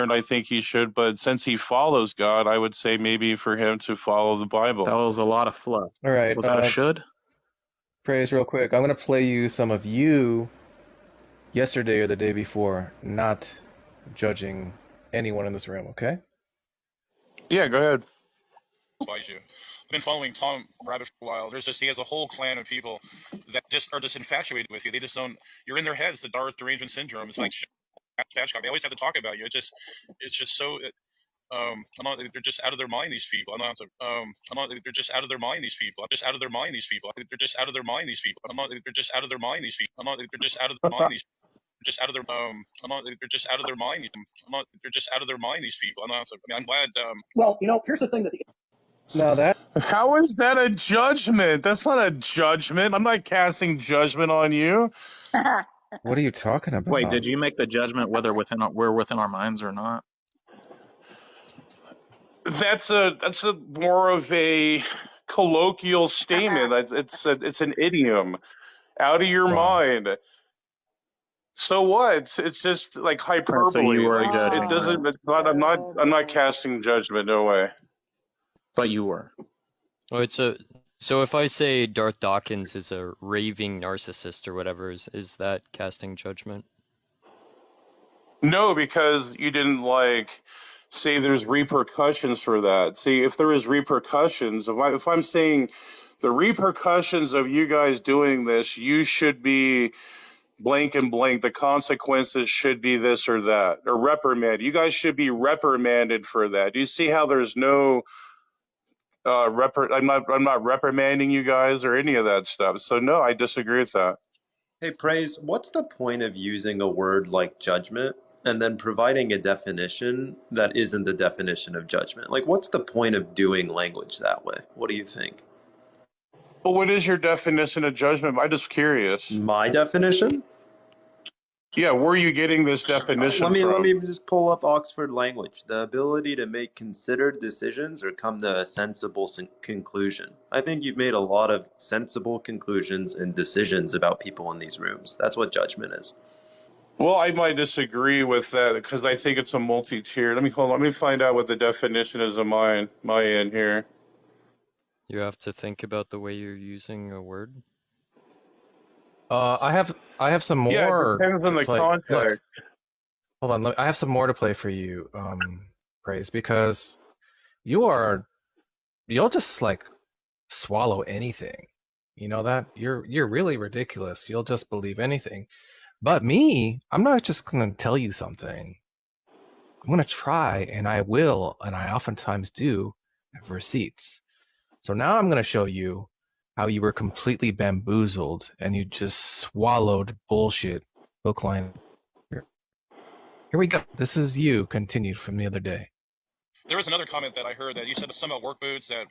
and I think he should, but since he follows God, I would say maybe for him to follow the Bible. That was a lot of fluff. All right. Was that a should? Praise real quick. I'm going to play you some of you yesterday or the day before, not judging anyone in this room, okay? Yeah, go ahead. I've been following Tom Rabbit for a while. He has a whole clan of people that just are just infatuated with you. They just don't. You're in their heads. The Darth derangement syndrome. It's like they always have to talk about you. It's just so. They're just out of their mind. These people. They're just out of their mind. These people. They're just out of their mind. These people. They're just out of their mind. These people. They're just out of their mind. These people. They're just out of their mind. These. Just out of their they're just out of their mind. They're just out of their mind. These people. I'm glad. Well, here's the thing that. Now that. How is that a judgment? That's not a judgment. I'm not casting judgment on you. What are you talking about? Wait, did you make the judgment whether we're within our minds or not? That's a more of a colloquial statement. It's an idiom. Out of your mind. So what? It's just like hyperbole. So you were like, judging. It doesn't. It's not. I'm not casting judgment. No way. But you were. Wait, so if I say Darth Dawkins is a raving narcissist or whatever, is that casting judgment? No, because you didn't say there's repercussions for that. See, if there is repercussions, if I'm saying the repercussions of you guys doing this, you should be blank and blank. The consequences should be this or that, or reprimand. You guys should be reprimanded for that. Do you see how there's no I'm not reprimanding you guys or any of that stuff. So no, I disagree with that. Hey, Praise, what's the point of using a word like judgment and then providing a definition that isn't the definition of judgment? Like, what's the point of doing language that way? What do you think? Well, what is your definition of judgment? I'm just curious. My definition? Yeah, where are you getting this definition from? Let me just pull up Oxford language. The ability to make considered decisions or come to a sensible conclusion. I think you've made a lot of sensible conclusions and decisions about people in these rooms. That's what judgment is. Well, I might disagree with that because I think it's a multi-tier. Let me find out what the definition is of my end here. You have to think about the way you're using a word. I have some more. Yeah, it depends on the context. Look, hold on, I have some more to play for you, Praise, because you'll just swallow anything. You know that? You're really ridiculous. You'll just believe anything. But me, I'm not just gonna tell you something. I'm gonna try, and I will, and I oftentimes do have receipts. So now I'm gonna show you how you were completely bamboozled and you just swallowed bullshit. Hook, line. Here we go. This is you continued from the other day. There was another comment that I heard that you said something about work boots that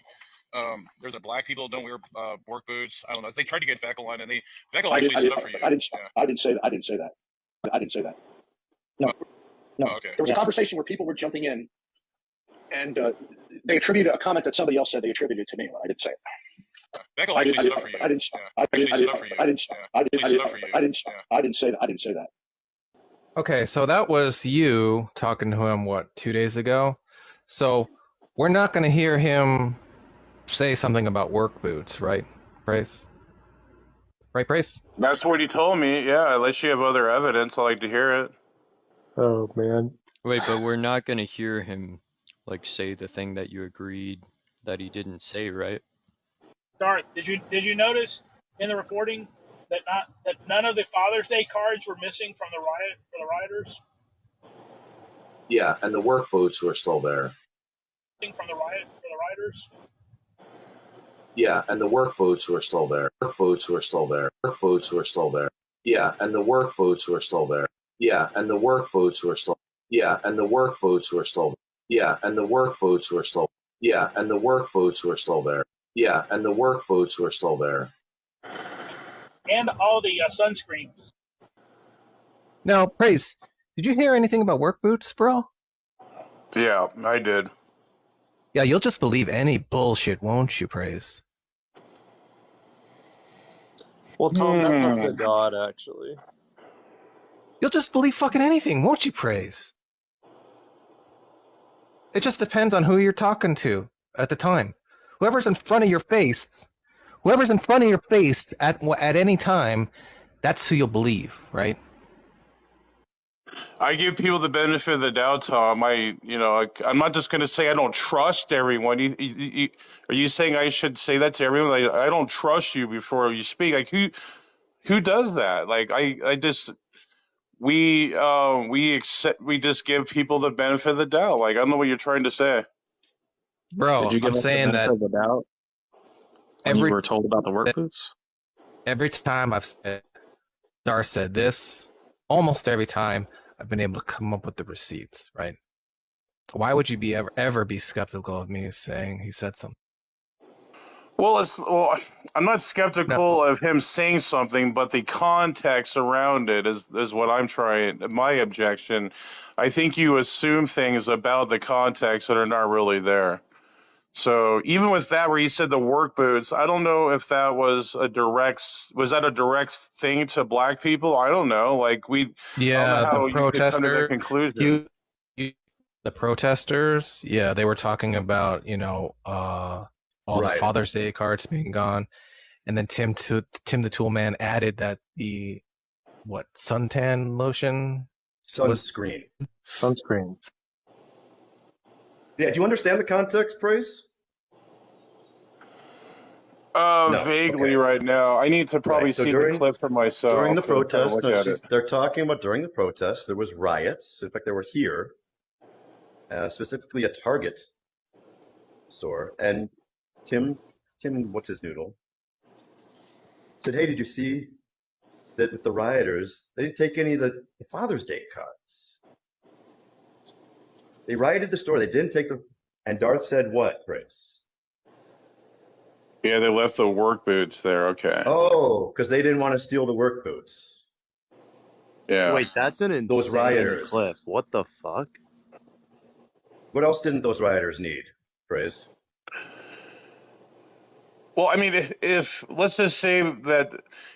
there's a black people don't wear work boots. I don't know. They tried to get Veckel on, and Veckel actually stood up for you. I didn't say that. No. Oh, okay. There was a conversation where people were jumping in, and they attributed a comment that somebody else said they attributed to me. I didn't say it. Veckel actually stood up for you. I didn't say that. Okay, so that was you talking to him, 2 days ago? So we're not going to hear him say something about work boots, right, Praise? Right, Praise? That's what he told me, yeah. Unless you have other evidence, I'd like to hear it. Oh, man. Wait, but we're not going to hear him, say the thing that you agreed that he didn't say, right? Darth, did you notice in the recording that none of the Father's Day cards were missing from the rioters? Yeah, and the work boots were still there. From the rioters? Yeah, and the work boots were still there. Work boots were still there. Work boots were still there. Yeah, and the work boots were still there. Yeah, and the work boots were still. Yeah, and the work boots were still. Yeah, and the work boots were still. Yeah, and the work boots were still there. Yeah, and the work boots were still there. And all the sunscreens. Now, Praise, did you hear anything about work boots, bro? Yeah, I did. Yeah, you'll just believe any bullshit, won't you, Praise? Well, Tom, that's up to God, actually. You'll just believe fucking anything, won't you, Praise? It just depends on who you're talking to at the time. Whoever's in front of your face at any time, that's who you'll believe, right? I give people the benefit of the doubt, Tom. I'm not just going to say I don't trust everyone. Are you saying I should say that to everyone? Like, I don't trust you before you speak. Like, who does that? Like, we just give people the benefit of the doubt. Like, I don't know what you're trying to say. Bro, Did you give I'm us the saying benefit that of the doubt when you were told about the work boots? every time I've said, Dar said this, almost every time I've been able to come up with the receipts, right? Why would you be ever be skeptical of me saying he said something? Well, I'm not skeptical of him saying something, but the context around it is what I'm trying. My objection. I think you assume things about the context that are not really there. So even with that, where you said the work boots, I don't know if that was a direct thing to black people. I don't know. Like I don't know how the you could come to that protesters, conclusion. the protesters, yeah, they were talking about, all the Father's Day cards being gone, and then Tim the Tool Man added that the suntan lotion, sunscreen. Yeah, do you understand the context, Praise? No, Vaguely okay. right now. I need to probably see the clip for myself. During the and kind of protest, look at it. they're talking about during the protest, there was riots. In fact, they were here, specifically a Target store. And Tim, what's his noodle, said, hey, did you see that with the rioters, they didn't take any of the Father's Day cards? They rioted the store. They didn't take the... And Darth said what, Chris? Yeah, they left the work boots there. Okay. Oh, because they didn't want to steal the work boots. Yeah. Wait, that's an insane Those rioters. clip. What the fuck? What else didn't those rioters need, Praise? Well, I mean, if let's just say that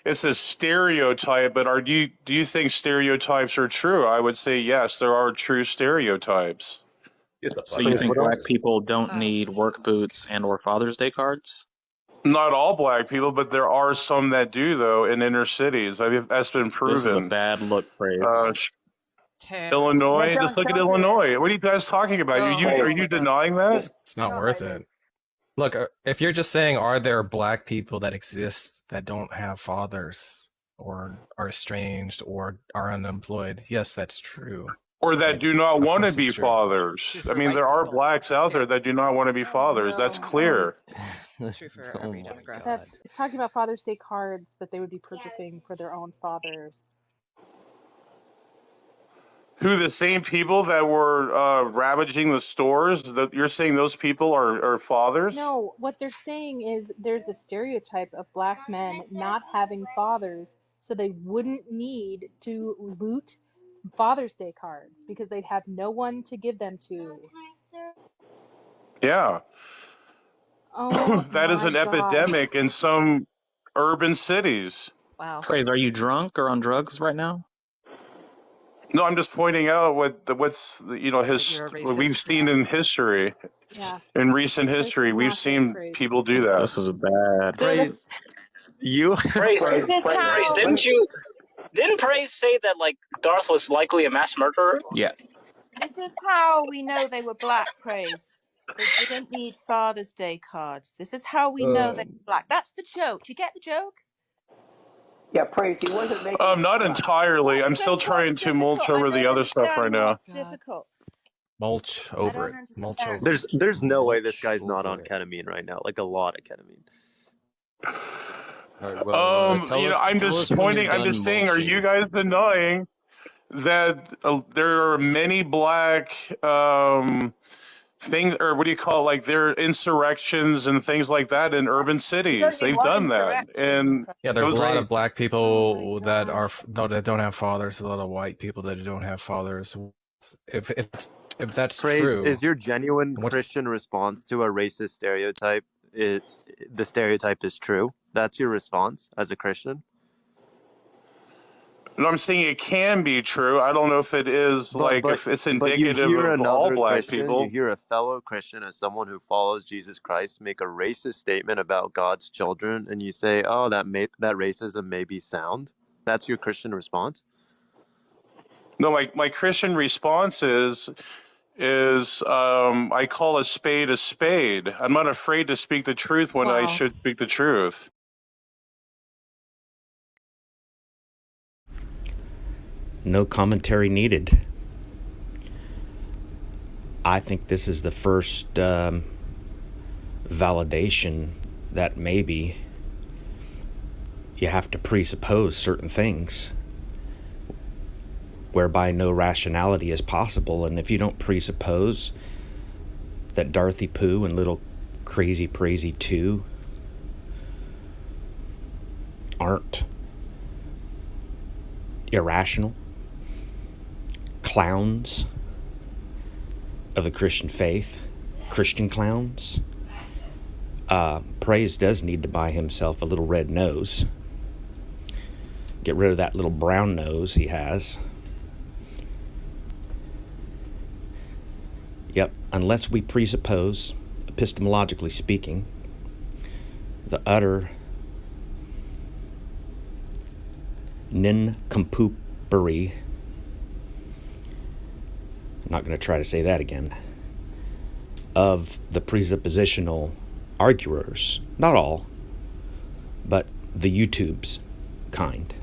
it's a stereotype, but do you think stereotypes are true? I would say yes, there are true stereotypes. So you think black people don't need work boots and or Father's Day cards? Not all black people, but there are some that do, though, in inner cities. I mean, that's been proven. This is a bad look, Praise. Illinois, just look at Illinois. What are you guys talking about? Are you denying that? It's not worth it. Look, if you're just saying, are there black people that exist that don't have fathers or are estranged or are unemployed? Yes, that's true. Or that do not want to be fathers. I mean, there are blacks out there that do not want to be fathers. That's clear. True for every demographic. It's talking about Father's Day cards that they would be purchasing for their own fathers. Who, the same people that were ravaging the stores? That you're saying those people are fathers? No, what they're saying is there's a stereotype of black men not having fathers, so they wouldn't need to loot Father's Day cards because they'd have no one to give them to. Yeah. Oh, that is an epidemic in some urban cities. Wow. Praise, are you drunk or on drugs right now? No, I'm just pointing out what we've seen in history. Yeah. In recent history, we've seen people do that. This is a bad. Praise, Didn't Praise say that like Darth was likely a mass murderer? Yeah. This is how we know they were black, Praise. They didn't need Father's Day cards. This is how we know they were black. That's the joke. Do you get the joke? Yeah, Praise, he wasn't making... Not entirely. I'm still trying to mulch over the other stuff right now. What's difficult? Mulch over it. Mulch over it. There's no way this guy's not on ketamine right now. Like a lot of ketamine. I'm just pointing. I'm just saying. Are you guys denying that there are many black things, or what do you call it? Like there are insurrections and things like that in urban cities. They've done that, and there's a lot of black people that don't have fathers. A lot of white people that don't have fathers. If that's true, is your genuine Christian response to a racist stereotype? The stereotype is true. That's your response as a Christian? No, I'm saying it can be true. I don't know if it is if it's But you indicative hear of all another black Christian, you people. hear a fellow Christian, as someone who follows Jesus Christ, make a racist statement about God's children, and you say, "Oh, that racism may be sound." That's your Christian response? No, my Christian response is I call a spade a spade. I'm not afraid to speak the truth when I Wow. should speak the truth. No commentary needed. I think this is the first validation that maybe you have to presuppose certain things whereby no rationality is possible. And if you don't presuppose that Darthie Poo and little crazy Praisey 2 aren't irrational clowns of the Christian faith, Christian clowns, Praise does need to buy himself a little red nose. Get rid of that little brown nose he has. Yep, unless we presuppose, epistemologically speaking, the utter nincompooperi, I'm not going to try to say that again, of the presuppositional arguers, not all, but the YouTube's kind.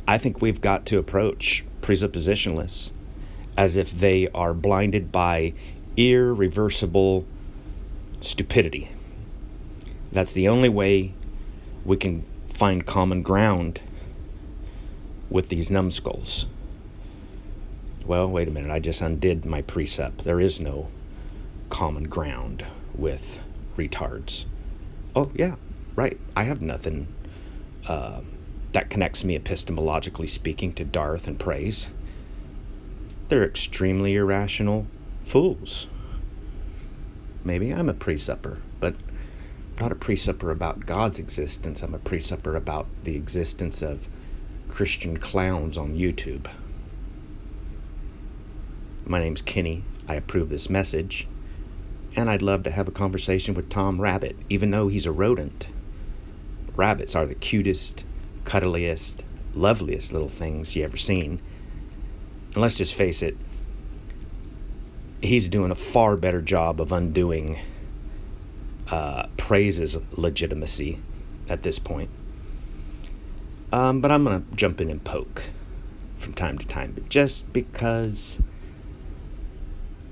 I think we've got to approach presuppositionalists as if they are blinded by irreversible stupidity. That's the only way we can find common ground with these numbskulls. Well, wait a minute, I just undid my precept. There is no common ground with retards. Oh, yeah, right. I have nothing that connects me epistemologically speaking to Darth and Praise. They're extremely irrational fools. Maybe I'm a presupper, but I'm not a presupper about God's existence. I'm a presupper about the existence of Christian clowns on YouTube. My name's Kenny. I approve this message. And I'd love to have a conversation with Tom Rabbit, even though he's a rodent. Rabbits are the cutest, cuddliest, loveliest little things you ever seen. And let's just face it, he's doing a far better job of undoing Praise's legitimacy at this point. But I'm going to jump in and poke from time to time. But just because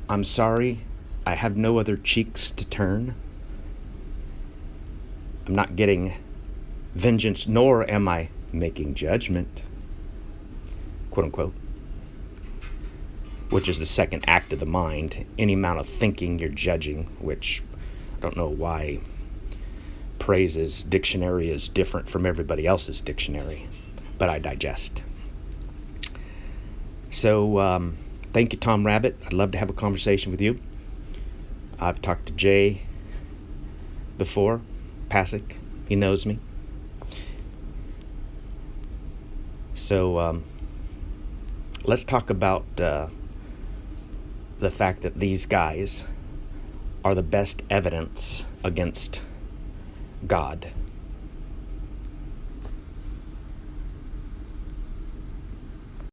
I'm sorry, I have no other cheeks to turn. I'm not getting vengeance, nor am I making judgment, quote unquote, which is the second act of the mind. Any amount of thinking, you're judging, which I don't know why Praise's dictionary is different from everybody else's dictionary, but I digest. So thank you, Tom Rabbit. I'd love to have a conversation with you. I've talked to Jay before, Pasick. He knows me. So let's talk about the fact that these guys are the best evidence against God.